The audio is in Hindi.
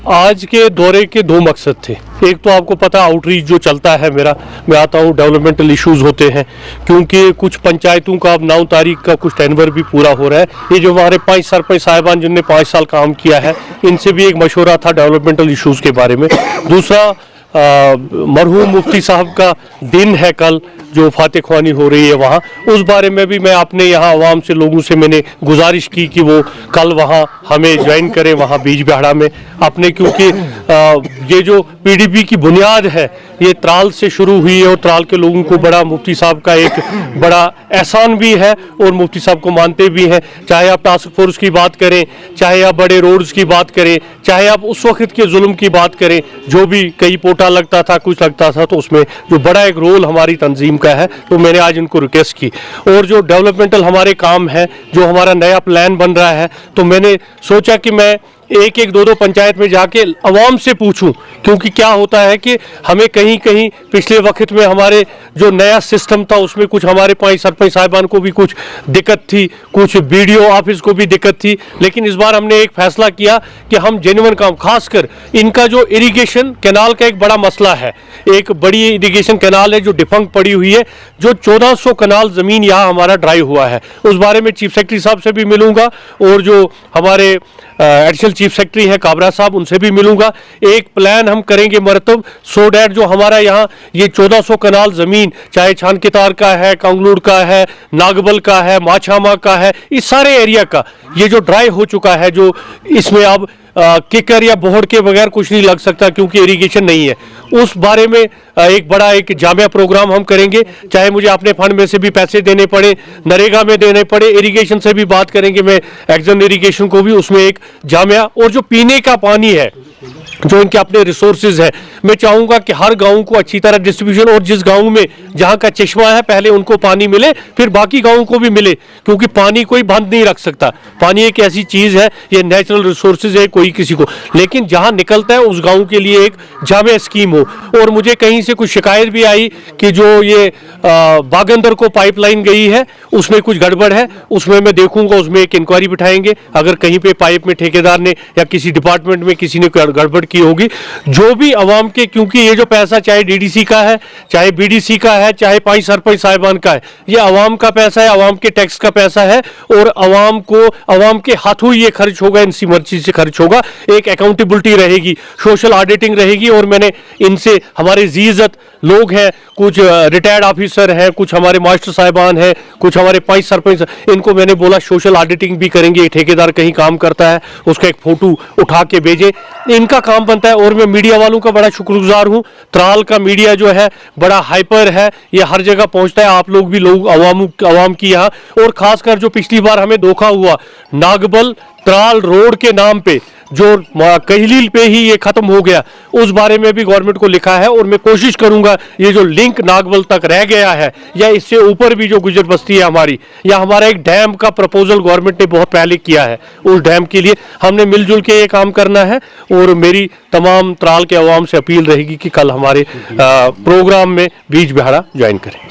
आज के दौरे के दो मकसद थे। एक तो आपको पता आउटरीच जो चलता है मेरा, मैं आता हूँ, डेवलपमेंटल इश्यूज होते हैं, क्योंकि कुछ पंचायतों का अब 9 तारीख का कुछ टेनवर भी पूरा हो रहा है। ये जो हमारे 5 सरपंच साहिबान जिनने 5 साल काम किया है, इनसे भी एक मशवरा था डेवलपमेंटल इश्यूज के बारे में। दूसरा, मरहूम मुफ्ती साहब का दिन है कल, जो फातिह ख्वानी हो रही है वहाँ, उस बारे में भी मैं अपने यहाँ आवाम से, लोगों से मैंने गुजारिश की कि वो कल वहाँ हमें ज्वाइन करें वहाँ बीज बिहाड़ा में अपने, क्योंकि ये जो पीडीपी की बुनियाद है ये त्राल से शुरू हुई है और त्राल के लोगों को बड़ा मुफ्ती साहब का एक बड़ा एहसान भी है और मुफ्ती साहब को मानते भी हैं। चाहे आप टास्क फोर्स की बात करें, चाहे आप बड़े रोड्स की बात करें, चाहे आप उस वक्त के जुल्म की बात करें, जो भी कई पोटा लगता था, कुछ लगता था, तो उसमें जो बड़ा एक रोल हमारी तंजीम का है, तो मैंने आज इनको रिक्वेस्ट की। और जो डेवलपमेंटल हमारे काम है, जो हमारा नया प्लान बन रहा है, तो मैंने सोचा कि मैं एक 2 पंचायत में जाके अवाम से पूछूं, क्योंकि क्या होता है कि हमें कहीं कहीं पिछले वक्त में हमारे जो नया सिस्टम था उसमें कुछ हमारे 5 सरपंच साहिबान को भी कुछ दिक्कत थी, कुछ बीडीओ ऑफिस को भी दिक्कत थी, लेकिन इस बार हमने एक फैसला किया कि हम जेन्युइन काम, खासकर इनका जो इरिगेशन कैनाल का एक बड़ा मसला है, एक बड़ी इरिगेशन कैनाल है जो डिफंक्ट पड़ी हुई है, जो 1400 कनाल ज़मीन यहाँ हमारा ड्राई हुआ है। उस बारे में चीफ सेक्रेटरी साहब से भी मिलूंगा और जो हमारे एडिशनल चीफ सेक्रेटरी हैं काबरा साहब, उनसे भी मिलूंगा। एक प्लान हम करेंगे मरतब, सो डैट जो हमारा यहाँ ये 1400 कनाल ज़मीन, चाहे छानकितार का है, कांगलूर का है, नागबल का है, माछामा का है, इस सारे एरिया का ये जो ड्राई हो चुका है, जो इसमें अब किकर या बोहड़ के बगैर कुछ नहीं लग सकता क्योंकि इरिगेशन नहीं है, उस बारे में एक बड़ा एक जामिया प्रोग्राम हम करेंगे। चाहे मुझे अपने फंड में से भी पैसे देने पड़े, नरेगा में देने पड़े, इरिगेशन से भी बात करेंगे, मैं एक्शन इरिगेशन को भी उसमें एक जामिया। और जो पीने का पानी है, जो इनके अपने रिसोर्सेज है, मैं चाहूँगा कि हर गांव को अच्छी तरह डिस्ट्रीब्यूशन, और जिस गांव में जहाँ का चश्मा है पहले उनको पानी मिले, फिर बाकी गांवों को भी मिले, क्योंकि पानी कोई बंद नहीं रख सकता। पानी एक ऐसी चीज़ है, ये नेचुरल रिसोर्सेज है, कोई किसी को, लेकिन जहाँ निकलता है उस गाँव के लिए एक जामिया स्कीम हो। और मुझे कहीं से कुछ शिकायत भी आई कि जो ये बागंदर को पाइपलाइन गई है उसमें कुछ गड़बड़ है, उसमें मैं देखूंगा, उसमें एक इंक्वायरी बिठाएंगे। अगर कहीं पे पाइप में ठेकेदार ने या किसी डिपार्टमेंट में किसी ने गड़बड़ की होगी, जो भी अवाम के, क्योंकि ये जो पैसा चाहे डीडीसी का है, चाहे बीडीसी का है, चाहे 5 सरपंच साहिबान का है, ये अवाम का पैसा है, अवाम के टैक्स का पैसा है, और अवाम को, अवाम के हाथों ये खर्च होगा, इनसी मर्जी से खर्च होगा। एक अकाउंटेबिलिटी रहेगी, सोशल ऑडिटिंग रहेगी। और मैंने इनसे, हमारे जीज़त लोग हैं, कुछ रिटायर्ड ऑफिसर हैं, कुछ हमारे मास्टर साहिबान हैं, कुछ हमारे 5 सरपंच, इनको मैंने बोला सोशल ऑडिटिंग भी करेंगे। ठेकेदार कहीं काम करता है उसका एक फोटो उठा के भेजे, इनका काम बनता है। और मैं मीडिया वालों का बड़ा शुक्रगुजार हूँ। त्राल का मीडिया जो है बड़ा हाइपर है, ये हर जगह पहुँचता है, आप लोग भी, लोग अवाम की यहाँ। और खासकर जो पिछली बार हमें धोखा हुआ, नागबल त्राल रोड के नाम पे जो कहलील पे ही ये खत्म हो गया, उस बारे में भी गवर्नमेंट को लिखा है। और मैं कोशिश करूंगा ये जो लिंक नागबल तक रह गया है, या इससे ऊपर भी जो गुजर बस्ती है हमारी, या हमारा एक डैम का प्रपोजल गवर्नमेंट ने बहुत पहले किया है, उस डैम के लिए हमने मिलजुल के ये काम करना है। और मेरी तमाम त्राल के अवाम से अपील रहेगी कि कल हमारे प्रोग्राम में बीज बिहाड़ा ज्वाइन करें।